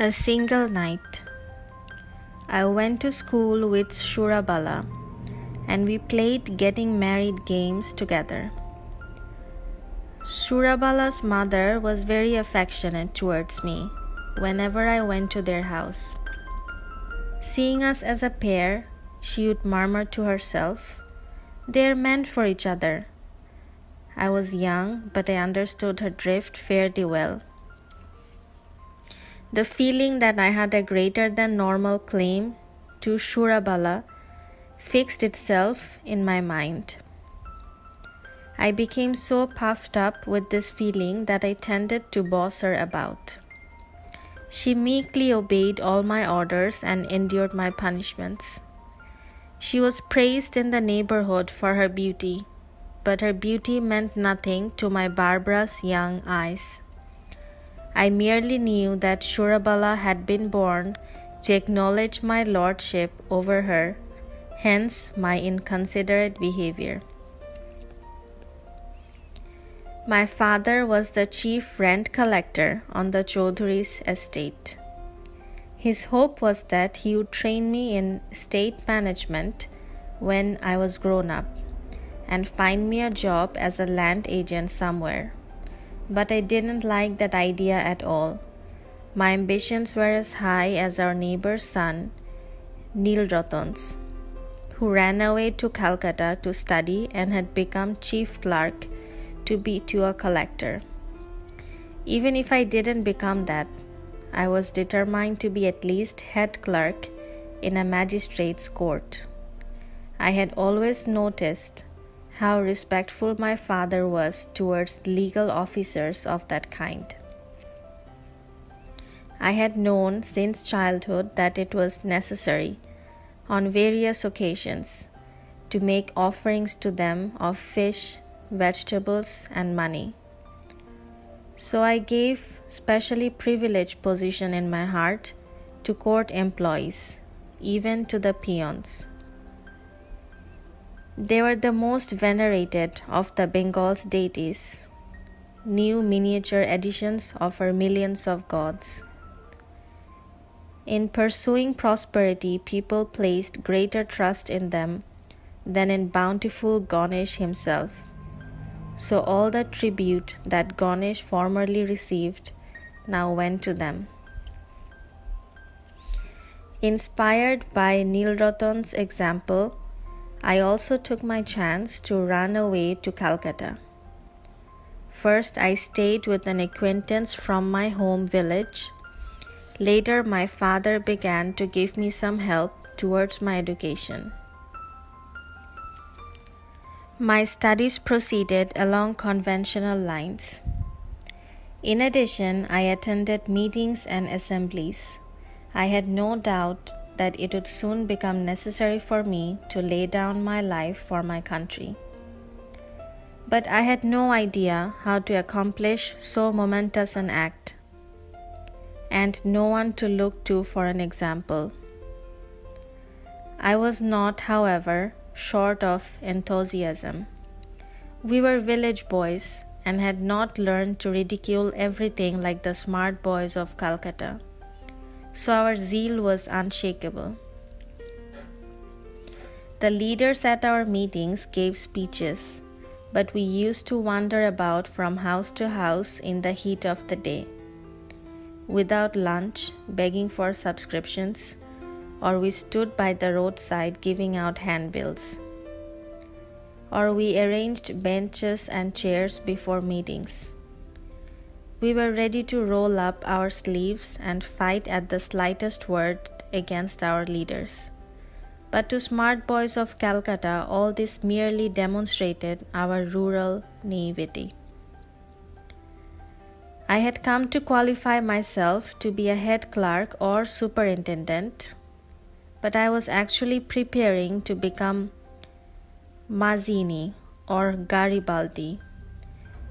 A single night. I went to school with Shurabala and we played getting married games together. Shurabala's mother was very affectionate towards me whenever I went to their house. Seeing us as a pair, she would murmur to herself, "They're meant for each other." I was young, but I understood her drift fairly well. The feeling that I had a greater than normal claim to Shurabala fixed itself in my mind. I became so puffed up with this feeling that I tended to boss her about. She meekly obeyed all my orders and endured my punishments. She was praised in the neighborhood for her beauty, but her beauty meant nothing to my barbarous young eyes. I merely knew that Shurabala had been born to acknowledge my lordship over her, hence my inconsiderate behavior. My father was the chief rent collector on the Chaudhury's estate. His hope was that he would train me in estate management when I was grown up and find me a job as a land agent somewhere. But I didn't like that idea at all. My ambitions were as high as our neighbor's son, Nilratan's, who ran away to Calcutta to study and had become chief clerk to a collector. Even if I didn't become that, I was determined to be at least head clerk in a magistrate's court. I had always noticed how respectful my father was towards legal officers of that kind. I had known since childhood that it was necessary, on various occasions, to make offerings to them of fish, vegetables, and money. So I gave specially privileged position in my heart to court employees, even to the peons. They were the most venerated of the Bengal's deities. New miniature editions offer millions of gods. In pursuing prosperity, people placed greater trust in them than in bountiful Ganesh himself. So all the tribute that Ganesh formerly received now went to them. Inspired by Nilratan's example, I also took my chance to run away to Calcutta. First, I stayed with an acquaintance from my home village. Later, my father began to give me some help towards my education. My studies proceeded along conventional lines. In addition, I attended meetings and assemblies. I had no doubt that it would soon become necessary for me to lay down my life for my country. But I had no idea how to accomplish so momentous an act, and no one to look to for an example. I was not, however, short of enthusiasm. We were village boys and had not learned to ridicule everything like the smart boys of Calcutta, so our zeal was unshakable. The leaders at our meetings gave speeches, but we used to wander about from house to house in the heat of the day, without lunch, begging for subscriptions, or we stood by the roadside giving out handbills, or we arranged benches and chairs before meetings. We were ready to roll up our sleeves and fight at the slightest word against our leaders. But to smart boys of Calcutta, all this merely demonstrated our rural naivety. I had come to qualify myself to be a head clerk or superintendent, but I was actually preparing to become Mazzini or Garibaldi.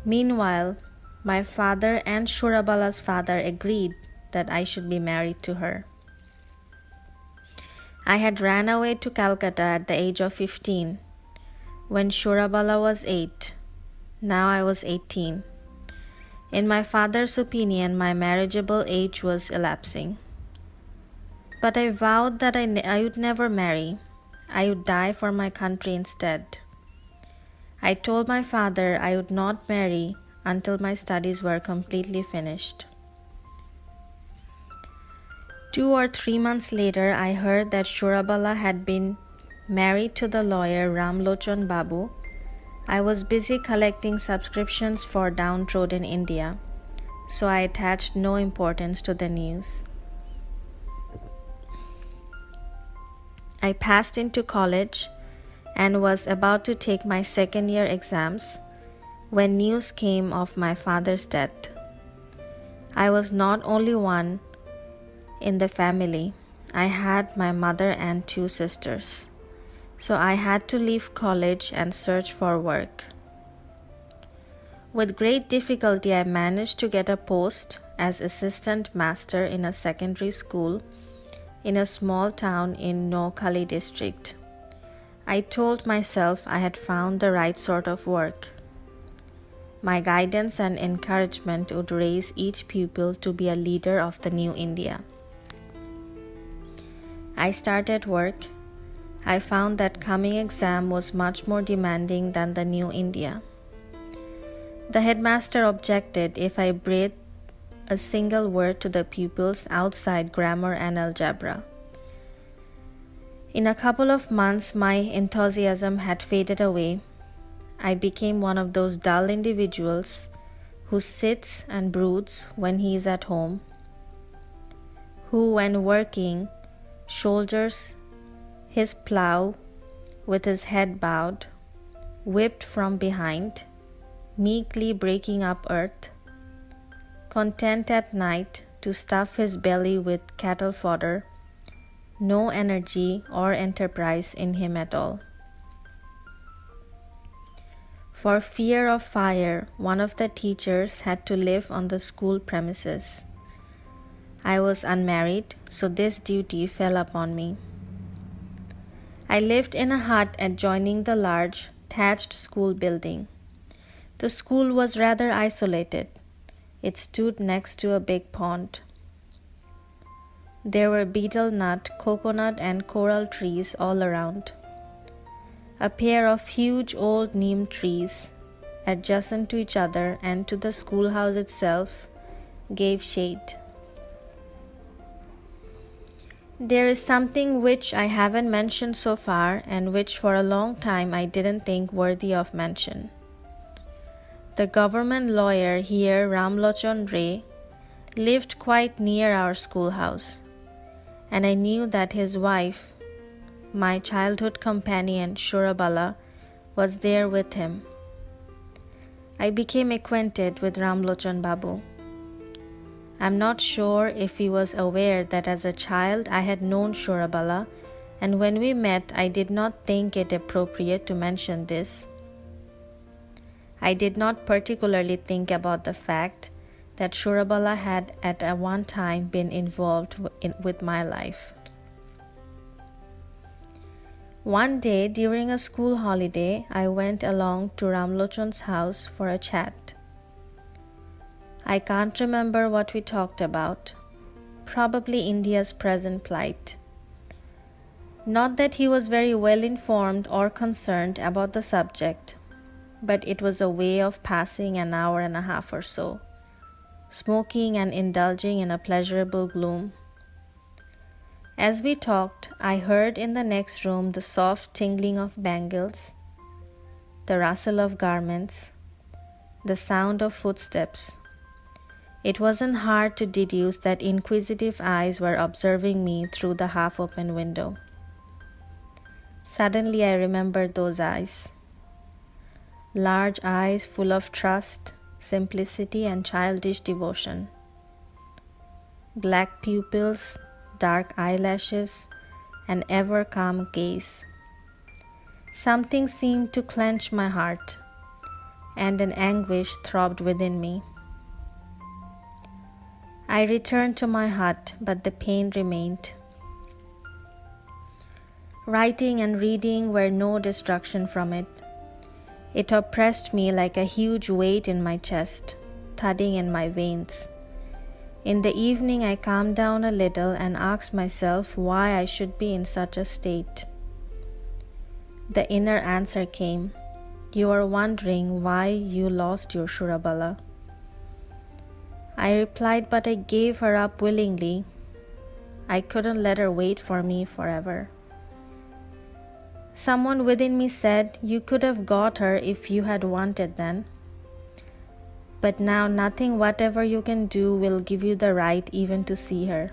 Meanwhile, my father and Shurabala's father agreed that I should be married to her. I had ran away to Calcutta at the age of 15, when Shurabala was 8. Now I was 18. In my father's opinion, my marriageable age was elapsing. But I vowed that I would never marry. I would die for my country instead. I told my father I would not marry until my studies were completely finished. 2 or 3 months later, I heard that Shurabala had been married to the lawyer Ramlochan Babu. I was busy collecting subscriptions for downtrodden India, so I attached no importance to the news. I passed into college and was about to take my second-year exams when news came of my father's death. I was not only one in the family. I had my mother and 2 sisters. So I had to leave college and search for work. With great difficulty, I managed to get a post as assistant master in a secondary school in a small town in Noakhali district. I told myself I had found the right sort of work. My guidance and encouragement would raise each pupil to be a leader of the new India. I started work. I found that coming exam was much more demanding than the new India. The headmaster objected if I breathed a single word to the pupils outside grammar and algebra. In a couple of months, my enthusiasm had faded away. I became one of those dull individuals who sits and broods when he is at home, who, when working, shoulders his plough with his head bowed, whipped from behind, meekly breaking up earth, content at night to stuff his belly with cattle fodder, no energy or enterprise in him at all. For fear of fire, one of the teachers had to live on the school premises. I was unmarried, so this duty fell upon me. I lived in a hut adjoining the large, thatched school building. The school was rather isolated. It stood next to a big pond. There were betel nut, coconut, and coral trees all around. A pair of huge old neem trees, adjacent to each other and to the schoolhouse itself, gave shade. There is something which I haven't mentioned so far and which for a long time I didn't think worthy of mention. The government lawyer here, Ramlochan Ray, lived quite near our schoolhouse, and I knew that his wife, my childhood companion Shurabala, was there with him. I became acquainted with Ramlochan Babu. I'm not sure if he was aware that as a child I had known Shurabala, and when we met I did not think it appropriate to mention this. I did not particularly think about the fact that Shurabala had at one time been involved with my life. One day during a school holiday, I went along to Ramlochan's house for a chat. I can't remember what we talked about. Probably India's present plight. Not that he was very well informed or concerned about the subject, but it was a way of passing an hour and a half or so, smoking and indulging in a pleasurable gloom. As we talked, I heard in the next room the soft tingling of bangles, the rustle of garments, the sound of footsteps. It wasn't hard to deduce that inquisitive eyes were observing me through the half-open window. Suddenly I remembered those eyes. Large eyes full of trust, simplicity, and childish devotion. Black pupils, dark eyelashes, and ever calm gaze. Something seemed to clench my heart, and an anguish throbbed within me. I returned to my hut, but the pain remained. Writing and reading were no distraction from it. It oppressed me like a huge weight in my chest, thudding in my veins. In the evening, I calmed down a little and asked myself why I should be in such a state. The inner answer came. You are wondering why you lost your Shurabala. I replied, but I gave her up willingly. I couldn't let her wait for me forever. Someone within me said, you could have got her if you had wanted then. But now nothing whatever you can do will give you the right even to see her.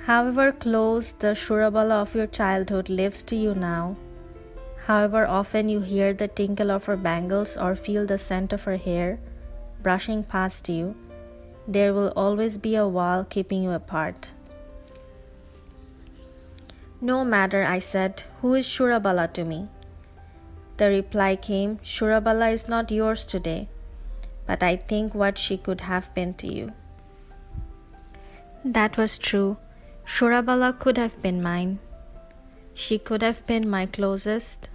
However close the Shurabala of your childhood lives to you now, however often you hear the tinkle of her bangles or feel the scent of her hair brushing past you, there will always be a wall keeping you apart. No matter, I said, who is Shurabala to me? The reply came, Shurabala is not yours today, but I think what she could have been to you. That was true. Shurabala could have been mine. She could have been my closest,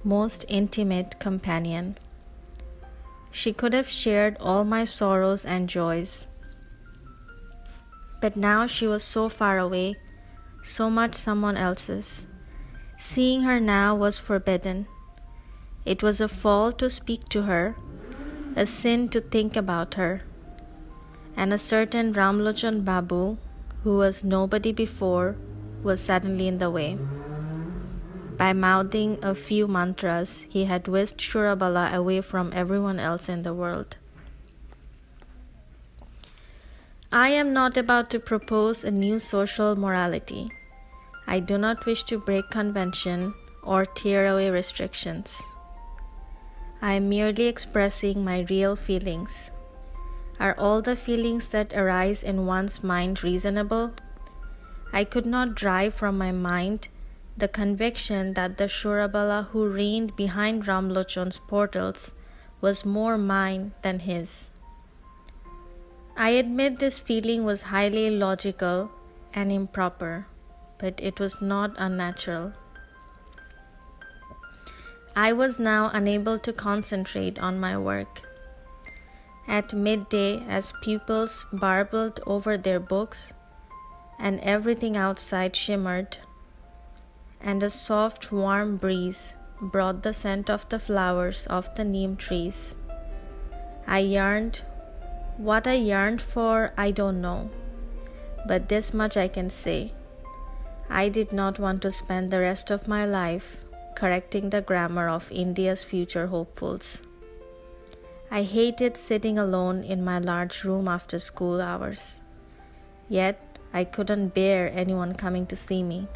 most intimate companion. She could have shared all my sorrows and joys. But now she was so far away, so much someone else's. Seeing her now was forbidden. It was a fault to speak to her, a sin to think about her. And a certain Ramlochan Babu, who was nobody before, was suddenly in the way. By mouthing a few mantras, he had whisked Shurabala away from everyone else in the world. I am not about to propose a new social morality. I do not wish to break convention or tear away restrictions. I am merely expressing my real feelings. Are all the feelings that arise in one's mind reasonable? I could not drive from my mind the conviction that the Shurabala who reigned behind Ramlochan's portals was more mine than his. I admit this feeling was highly illogical and improper, but it was not unnatural. I was now unable to concentrate on my work. At midday, as pupils barbled over their books, and everything outside shimmered, and a soft, warm breeze brought the scent of the flowers of the neem trees, I yearned. What I yearned for, I don't know, but this much I can say. I did not want to spend the rest of my life correcting the grammar of India's future hopefuls. I hated sitting alone in my large room after school hours. Yet, I couldn't bear anyone coming to see me.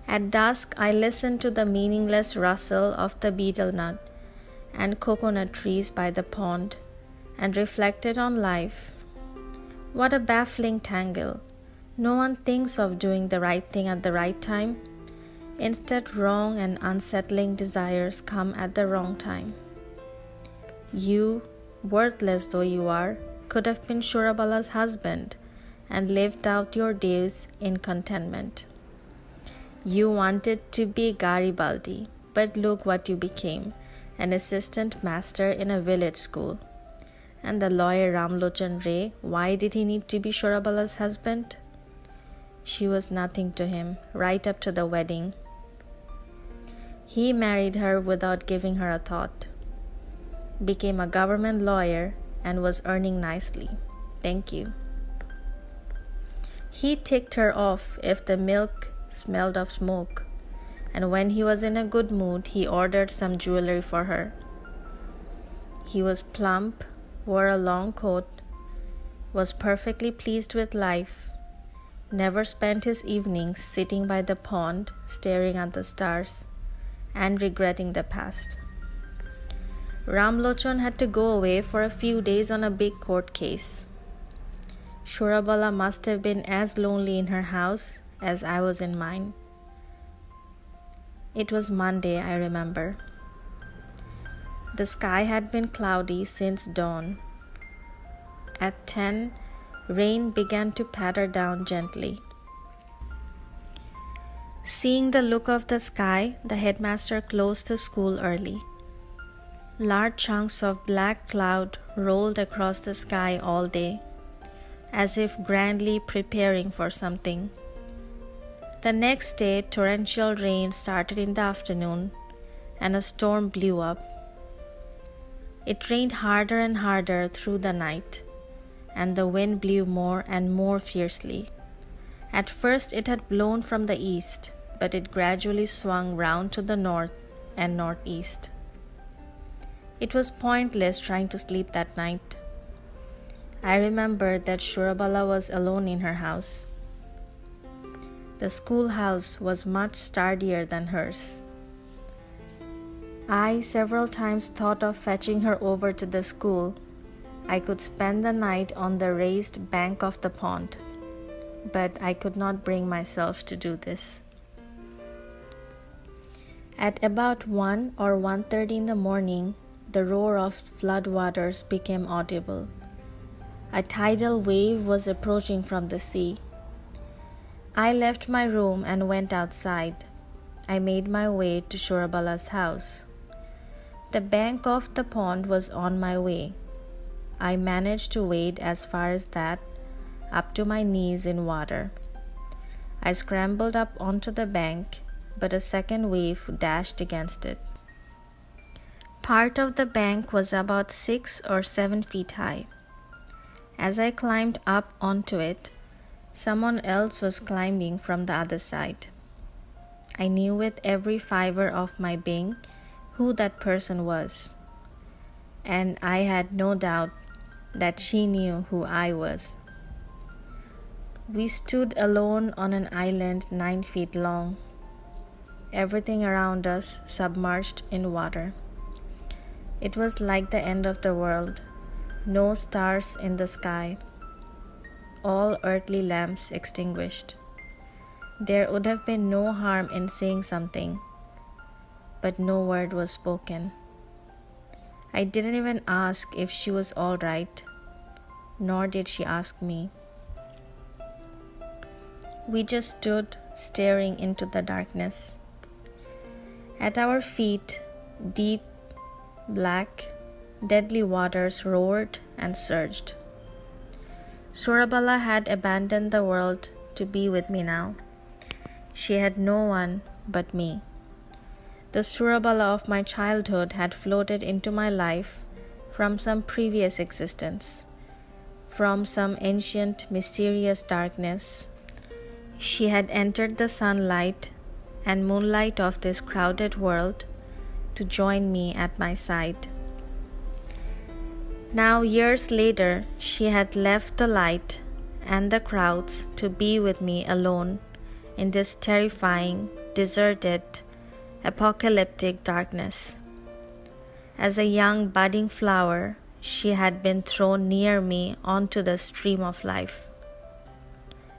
At dusk, I listened to the meaningless rustle of the betel nut and coconut trees by the pond and reflected on life. What a baffling tangle. No one thinks of doing the right thing at the right time. Instead, wrong and unsettling desires come at the wrong time. You, worthless though you are, could have been Shurabala's husband and lived out your days in contentment. You wanted to be Garibaldi, but look what you became, an assistant master in a village school. And the lawyer Ramlochan Ray, why did he need to be Shurabala's husband? She was nothing to him, right up to the wedding. He married her without giving her a thought, became a government lawyer, and was earning nicely. Thank you. He ticked her off if the milk smelled of smoke, and when he was in a good mood, he ordered some jewelry for her. He was plump, wore a long coat, was perfectly pleased with life, never spent his evenings sitting by the pond, staring at the stars, and regretting the past. Ramlochan had to go away for a few days on a big court case. Shurabala must have been as lonely in her house as I was in mine. It was Monday, I remember. The sky had been cloudy since dawn. At 10, rain began to patter down gently. Seeing the look of the sky, the headmaster closed the school early. Large chunks of black cloud rolled across the sky all day, as if grandly preparing for something. The next day, torrential rain started in the afternoon, and a storm blew up. It rained harder and harder through the night, and the wind blew more and more fiercely. At first it had blown from the east, but it gradually swung round to the north and northeast. It was pointless trying to sleep that night. I remembered that Shurabala was alone in her house. The schoolhouse was much sturdier than hers. I several times thought of fetching her over to the school. I could spend the night on the raised bank of the pond, but I could not bring myself to do this. At about 1 or 1:30 in the morning, the roar of flood waters became audible. A tidal wave was approaching from the sea. I left my room and went outside. I made my way to Shurabala's house. The bank of the pond was on my way. I managed to wade as far as that, up to my knees in water. I scrambled up onto the bank, but a second wave dashed against it. Part of the bank was about 6 or 7 feet high. As I climbed up onto it, someone else was climbing from the other side. I knew with every fiber of my being who that person was, and I had no doubt that she knew who I was. We stood alone on an island 9 feet long, everything around us submerged in water. It was like the end of the world, no stars in the sky, all earthly lamps extinguished. There would have been no harm in saying something, but no word was spoken. I didn't even ask if she was all right, nor did she ask me. We just stood staring into the darkness. At our feet, deep, black, deadly waters roared and surged. Shurabala had abandoned the world to be with me now. She had no one but me. The Shurabala of my childhood had floated into my life from some previous existence, from some ancient, mysterious darkness. She had entered the sunlight and moonlight of this crowded world to join me at my side. Now, years later, she had left the light and the crowds to be with me alone in this terrifying, deserted, apocalyptic darkness. As a young budding flower, she had been thrown near me onto the stream of life.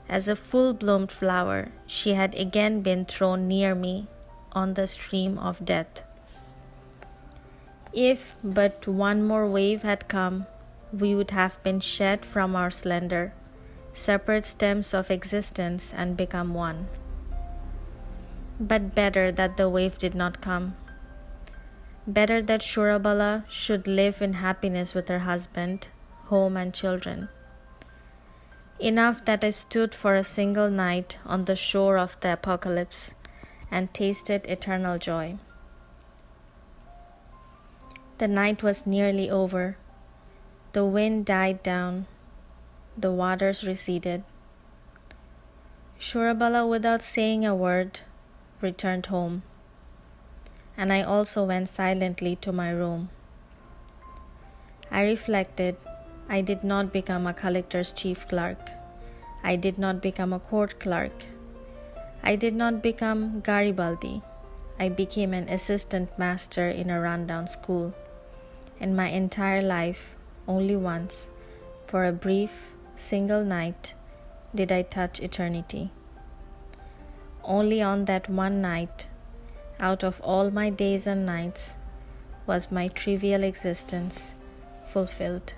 As a full-bloomed flower, she had again been thrown near me on the stream of death. If but one more wave had come, we would have been shed from our slender, separate stems of existence and become one. But better that the wave did not come. Better that Shurabala should live in happiness with her husband, home and children. Enough that I stood for a single night on the shore of the apocalypse and tasted eternal joy. The night was nearly over. The wind died down. The waters receded. Shurabala, without saying a word, returned home, and I also went silently to my room. I reflected. I did not become a collector's chief clerk. I did not become a court clerk. I did not become Garibaldi. I became an assistant master in a rundown school. In my entire life, only once, for a brief, single night, did I touch eternity. Only on that one night, out of all my days and nights, was my trivial existence fulfilled.